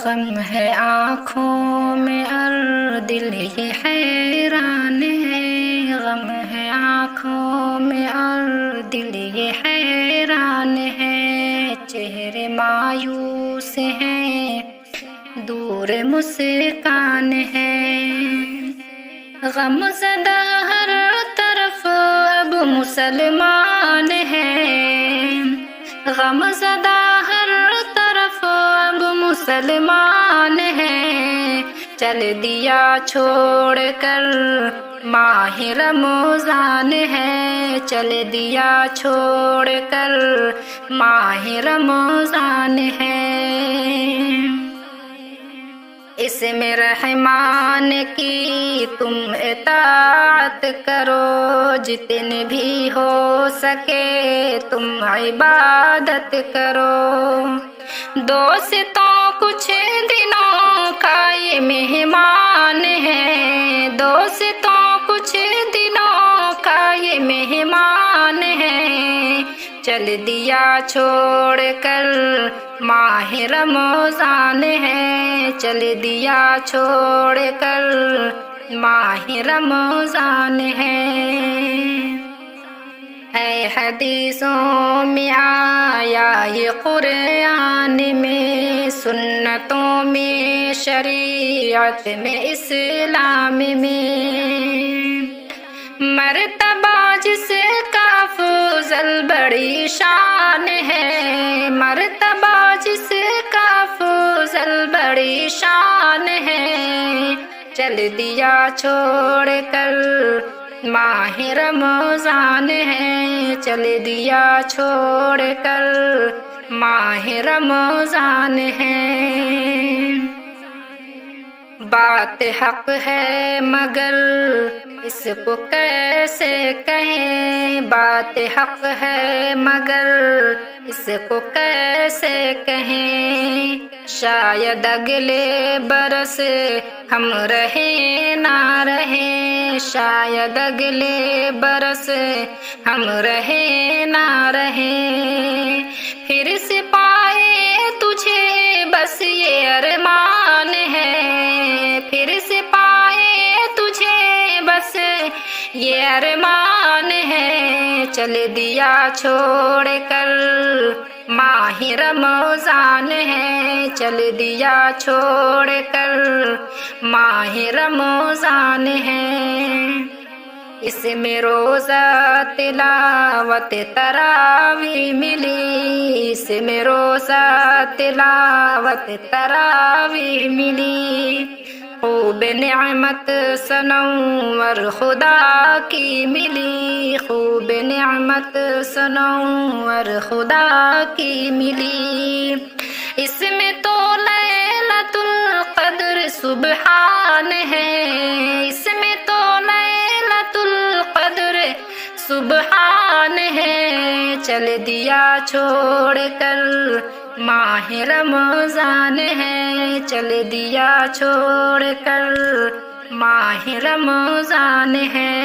غم ہے آنکھوں میں اور دل یہ حیران ہے، غم ہے آنکھوں میں اور دل یہ حیران ہے، چہرے مایوس ہیں دور مسکان ہے، غم زدہ ہر طرف اب مسلمان ہے، غم زدہ ہر طرف اب مسلمان ہے، چل دیا چھوڑ کر ماہ رمضان ہے، چل دیا چھوڑ کر ماہ رمضان ہے، اس میں رحمان کی تم اطاعت کرو، جتنے بھی ہو سکے تم عبادت کرو، دوستوں کچھ دنوں کا یہ مہمان ہے، دوستوں کچھ دنوں کا یہ مہمان ہے، چل دیا چھوڑ کر ماہ رمضان ہے، چل دیا چھوڑ کر ماہ رمضان ہے، اے حدیثوں میں آیا یہ قرآن میں، سنتوں میں شریعت میں اسلام میں، مرتبہ جس کا افضل بڑی شان ہے، مرتبہ جس کا افضل بڑی شان ہے، چل دیا چھوڑ کر ماہ رمضان ہے، چل دیا چھوڑ کر ماہ رمضان ہے، بات حق ہے مگر اس کو کیسے کہیں، بات حق ہے مگر اس کو کیسے کہیں، شاید اگلے برس ہم رہیں نہ رہیں، شاید اگلے برس ہم رہیں نہ رہیں، پھر سے پائے تجھے بس یہ ارمان ہے، پھر سے پائے تجھے بس یہ ارمان ہے، چل دیا چھوڑ کر ماہ رمضان ہے، چل دیا چھوڑ کر ماہ رمضان ہے، اس میں روزہ تلاوت تراویح ملی، اس میں روزہ تلاوت تراویح ملی، خوب نعمت سنور خدا کی ملی، خوب نعمت سنور خدا کی ملی، اس میں تو لیلۃ القدر سبحان ہے، اس میں تو لیلۃ القدر سبحان ہے، چل دیا چھوڑ کر ماہ رمضان ہے، چل دیا چھوڑ کر ماہ رمضان ہے۔